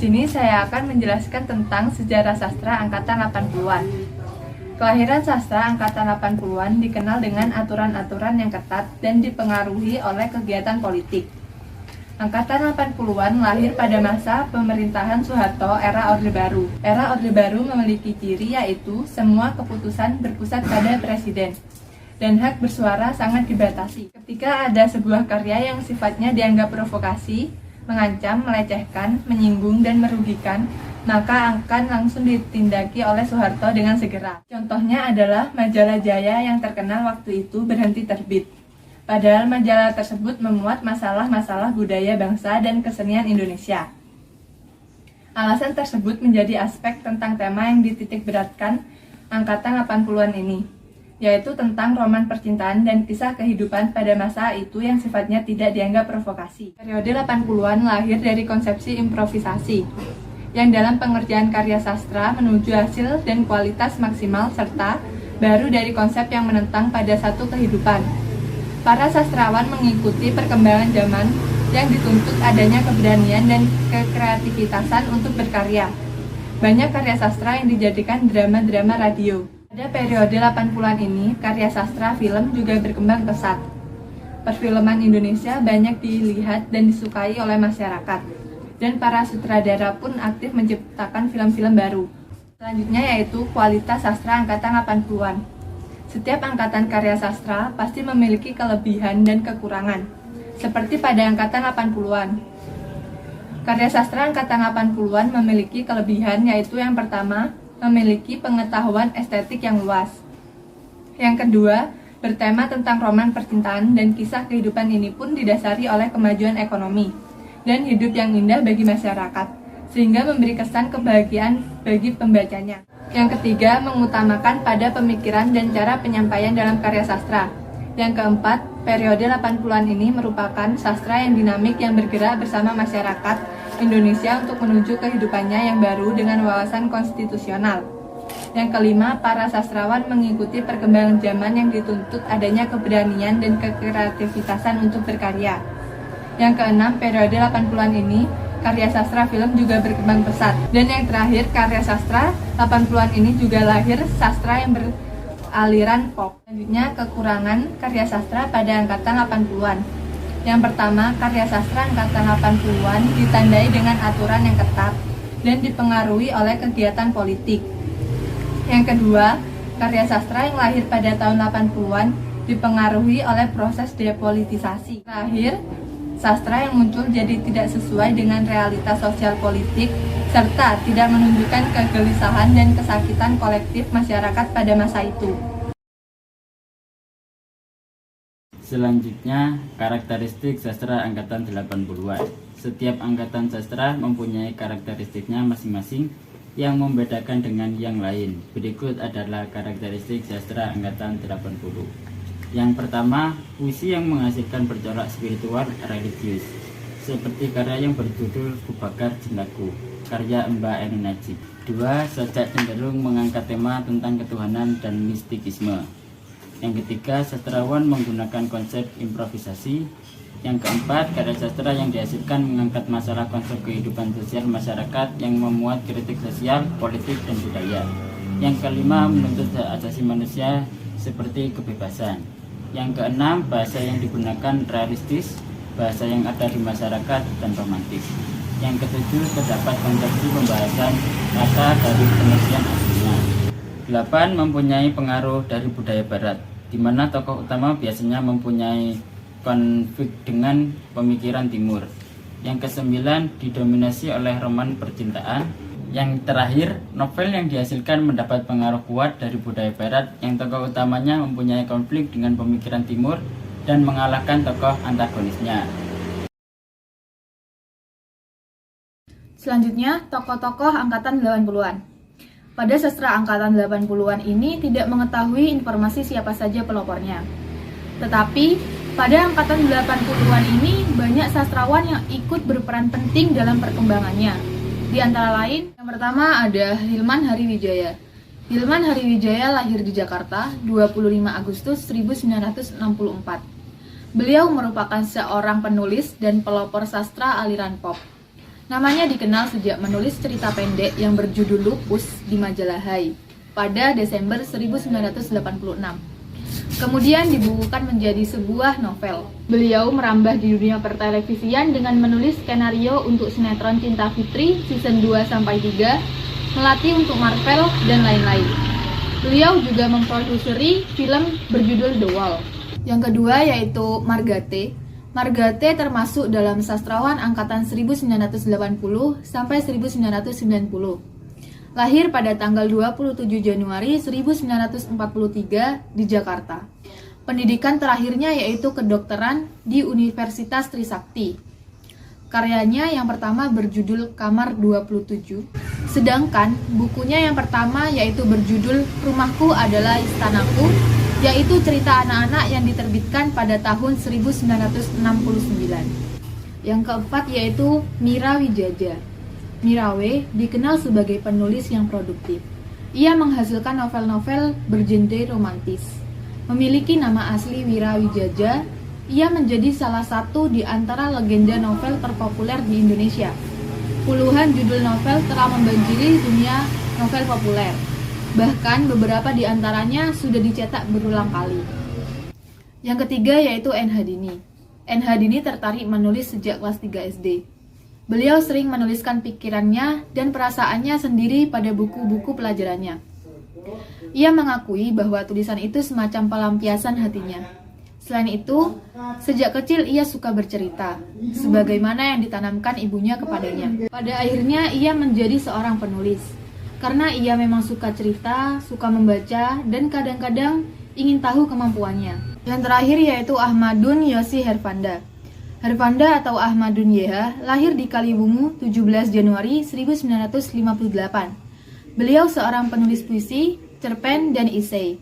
sini saya akan menjelaskan tentang sejarah sastra angkatan 80-an. Kelahiran sastra angkatan 80-an dikenal dengan aturan-aturan yang ketat dan dipengaruhi oleh kegiatan politik. Angkatan 80-an lahir pada masa pemerintahan Soeharto era Orde Baru. Era Orde Baru memiliki ciri yaitu semua keputusan berpusat pada presiden dan hak bersuara sangat dibatasi. Ketika ada sebuah karya yang sifatnya dianggap provokasi, mengancam, melecehkan, menyinggung, dan merugikan, maka akan langsung ditindaki oleh Soeharto dengan segera. Contohnya adalah majalah Jaya yang terkenal waktu itu berhenti terbit. Padahal majalah tersebut memuat masalah-masalah budaya bangsa dan kesenian Indonesia. Alasan tersebut menjadi aspek tentang tema yang dititikberatkan angkatan 80-an ini, yaitu tentang roman percintaan dan kisah kehidupan pada masa itu yang sifatnya tidak dianggap provokasi. Periode 80-an lahir dari konsepsi improvisasi, yang dalam pengerjaan karya sastra menuju hasil dan kualitas maksimal serta baru dari konsep yang menentang pada satu kehidupan. Para sastrawan mengikuti perkembangan zaman yang dituntut adanya keberanian dan kekreativitasan untuk berkarya. Banyak karya sastra yang dijadikan drama-drama radio. Pada periode 80-an ini, karya sastra film juga berkembang pesat. Perfilman Indonesia banyak dilihat dan disukai oleh masyarakat, dan para sutradara pun aktif menciptakan film-film baru. Selanjutnya yaitu kualitas sastra angkatan 80-an. Setiap angkatan karya sastra pasti memiliki kelebihan dan kekurangan, seperti pada angkatan 80-an. Karya sastra angkatan 80-an memiliki kelebihan yaitu yang pertama, memiliki pengetahuan estetik yang luas. Yang kedua, bertema tentang roman percintaan dan kisah kehidupan ini pun didasari oleh kemajuan ekonomi dan hidup yang indah bagi masyarakat, sehingga memberi kesan kebahagiaan bagi pembacanya. Yang ketiga, mengutamakan pada pemikiran dan cara penyampaian dalam karya sastra. Yang keempat, periode 80-an ini merupakan sastra yang dinamik yang bergerak bersama masyarakat Indonesia untuk menuju kehidupannya yang baru dengan wawasan konstitusional. Yang kelima, para sastrawan mengikuti perkembangan zaman yang dituntut adanya keberanian dan kekreativitasan untuk berkarya. Yang keenam, periode 80-an ini, karya sastra film juga berkembang pesat. Dan yang terakhir, karya sastra 80-an ini juga lahir sastra yang beraliran pop. Selanjutnya, kekurangan karya sastra pada angkatan 80-an. Yang pertama, karya sastra angkatan 80-an ditandai dengan aturan yang ketat dan dipengaruhi oleh kegiatan politik. Yang kedua, karya sastra yang lahir pada tahun 80-an dipengaruhi oleh proses depolitisasi. Terakhir, sastra yang muncul jadi tidak sesuai dengan realitas sosial politik serta tidak menunjukkan kegelisahan dan kesakitan kolektif masyarakat pada masa itu. Selanjutnya, karakteristik sastra angkatan 80-an. Setiap angkatan sastra mempunyai karakteristiknya masing-masing yang membedakan dengan yang lain. Berikut adalah karakteristik sastra angkatan 80. Yang pertama, puisi yang menghasilkan bercorak spiritual religius, seperti karya yang berjudul Kubakar Cintaku, karya Mbak Eni Najib. Dua, sajak cenderung mengangkat tema tentang ketuhanan dan mistikisme. Yang ketiga, sastrawan menggunakan konsep improvisasi. Yang keempat, karya sastra yang dihasilkan mengangkat masalah konsep kehidupan sosial masyarakat yang memuat kritik sosial, politik, dan budaya. Yang kelima, menuntut hak asasi manusia seperti kebebasan. Yang keenam, bahasa yang digunakan realistis, bahasa yang ada di masyarakat, dan romantis. Yang ketujuh, terdapat konsepsi pembahasan kata dari pengertian aslinya. 8. Mempunyai pengaruh dari budaya barat, di mana tokoh utama biasanya mempunyai konflik dengan pemikiran timur. Yang ke-9, didominasi oleh roman percintaan. Yang terakhir, novel yang dihasilkan mendapat pengaruh kuat dari budaya barat yang tokoh utamanya mempunyai konflik dengan pemikiran timur dan mengalahkan tokoh antagonisnya. Selanjutnya, tokoh-tokoh angkatan 80-an. Pada sastra angkatan 80-an ini tidak mengetahui informasi siapa saja pelopornya. Tetapi, pada angkatan 80-an ini banyak sastrawan yang ikut berperan penting dalam perkembangannya. Di antara lain, yang pertama ada Hilman Hariwijaya. Hilman Hariwijaya lahir di Jakarta 25 Agustus 1964. Beliau merupakan seorang penulis dan pelopor sastra aliran pop. Namanya dikenal sejak menulis cerita pendek yang berjudul Lupus di majalah Hai pada Desember 1986. Kemudian dibukukan menjadi sebuah novel. Beliau merambah di dunia pertelevisian dengan menulis skenario untuk sinetron Cinta Fitri season 2-3, Melati untuk Marvel, dan lain-lain. Beliau juga memproduksi film berjudul The Wall. Yang kedua yaitu Margate. Margate termasuk dalam sastrawan angkatan 1980 sampai 1990. Lahir pada tanggal 27 Januari 1943 di Jakarta. Pendidikan terakhirnya yaitu kedokteran di Universitas Trisakti. Karyanya yang pertama berjudul Kamar 27. Sedangkan bukunya yang pertama yaitu berjudul Rumahku Adalah Istanaku, yaitu cerita anak-anak yang diterbitkan pada tahun 1969. Yang keempat yaitu Mira Wijaja. Mirawe dikenal sebagai penulis yang produktif. Ia menghasilkan novel-novel bergenre romantis. Memiliki nama asli Wira Wijaja, ia menjadi salah satu di antara legenda novel terpopuler di Indonesia. Puluhan judul novel telah membanjiri dunia novel populer. Bahkan beberapa di antaranya sudah dicetak berulang kali. Yang ketiga yaitu N. Hadini. N. Hadini tertarik menulis sejak kelas 3 SD. Beliau sering menuliskan pikirannya dan perasaannya sendiri pada buku-buku pelajarannya. Ia mengakui bahwa tulisan itu semacam pelampiasan hatinya. Selain itu, sejak kecil ia suka bercerita, sebagaimana yang ditanamkan ibunya kepadanya. Pada akhirnya ia menjadi seorang penulis. Karena ia memang suka cerita, suka membaca, dan kadang-kadang ingin tahu kemampuannya. Yang terakhir yaitu Ahmadun Yosi Hervanda. Hervanda atau Ahmadun YH lahir di Kaliwungu 17 Januari 1958. Beliau seorang penulis puisi, cerpen, dan esai.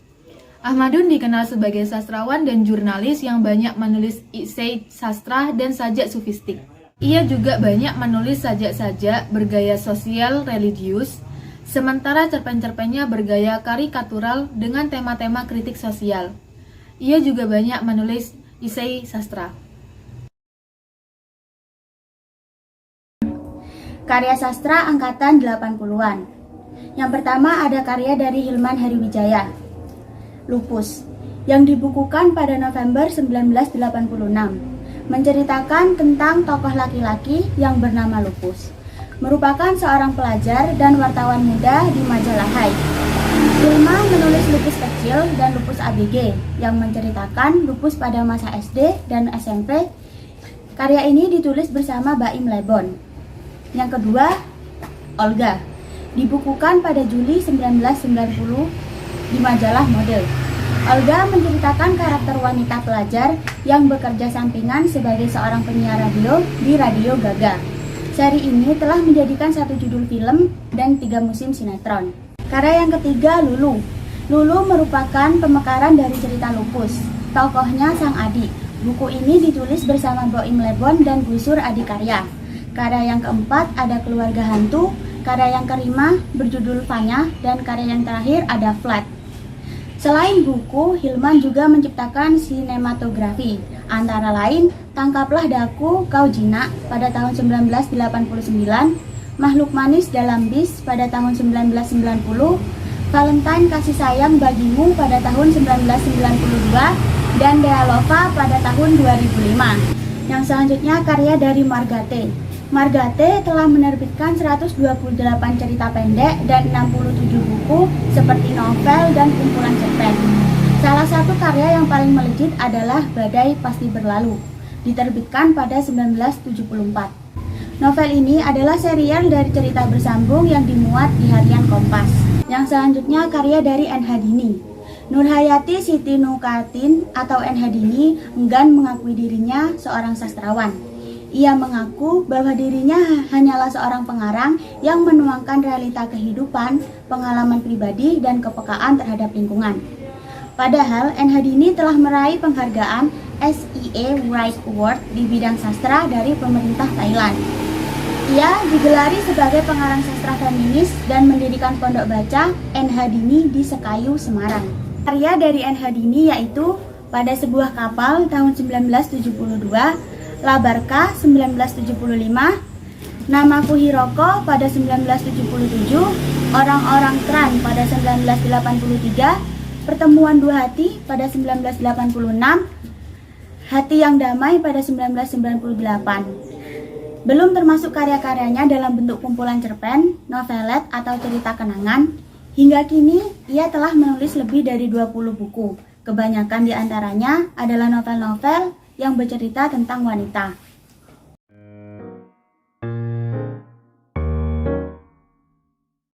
Ahmadun dikenal sebagai sastrawan dan jurnalis yang banyak menulis esai sastra dan sajak sufistik. Ia juga banyak menulis sajak-sajak bergaya sosial religius, sementara cerpen-cerpennya bergaya karikatural dengan tema-tema kritik sosial. Ia juga banyak menulis esai sastra. Karya sastra angkatan 80-an. Yang pertama ada karya dari Hilman Hariwijaya, Lupus, yang dibukukan pada November 1986, menceritakan tentang tokoh laki-laki yang bernama Lupus, merupakan seorang pelajar dan wartawan muda di majalah Hai. Hilman menulis Lupus kecil dan Lupus ABG yang menceritakan Lupus pada masa SD dan SMP. Karya ini ditulis bersama Baim Lebon. Yang kedua, Olga, dibukukan pada Juli 1990 di majalah Model. Olga menceritakan karakter wanita pelajar yang bekerja sampingan sebagai seorang penyiar radio di Radio Gaga. Seri ini telah menjadikan 1 judul film dan 3 musim sinetron. Karya yang ketiga, Lulu. Lulu merupakan pemekaran dari cerita Lupus. Tokohnya sang adik. Buku ini ditulis bersama Boim Lebon dan Gusur Adikarya. Karya yang keempat ada Keluarga Hantu. Karya yang kelima berjudul Fanya, dan karya yang terakhir ada Flat. Selain buku, Hilman juga menciptakan sinematografi, antara lain Tangkaplah Daku Kau Jinak pada tahun 1989, Makhluk Manis Dalam Bis pada tahun 1990, Valentine Kasih Sayang Bagimu pada tahun 1992, dan Dealova pada tahun 2005. Yang selanjutnya karya dari Margate. Margate telah menerbitkan 128 cerita pendek dan 67 buku seperti novel dan kumpulan cerpen. Salah satu karya yang paling melejit adalah Badai Pasti Berlalu, diterbitkan pada 1974. Novel ini adalah serial dari cerita bersambung yang dimuat di harian Kompas. Yang selanjutnya karya dari N. Hadini. Nurhayati Siti Nukatin atau N. Hadini enggan mengakui dirinya seorang sastrawan. Ia mengaku bahwa dirinya hanyalah seorang pengarang yang menuangkan realita kehidupan, pengalaman pribadi, dan kepekaan terhadap lingkungan. Padahal N. Hadini telah meraih penghargaan SEA Right Award di bidang sastra dari pemerintah Thailand. Ia digelari sebagai pengarang sastra feminis dan mendirikan pondok baca N. Hadini di Sekayu, Semarang. Karya dari N. Hadini yaitu Pada Sebuah Kapal tahun 1972, Labarka 1975, Namaku Hiroko pada 1977, Orang-orang Kran pada 1983, Pertemuan Dua Hati pada 1986, Hati yang Damai pada 1998. Belum termasuk karya-karyanya dalam bentuk kumpulan cerpen, novelet, atau cerita kenangan. Hingga kini, ia telah menulis lebih dari 20 buku. Kebanyakan di antaranya adalah novel-novel yang bercerita tentang wanita.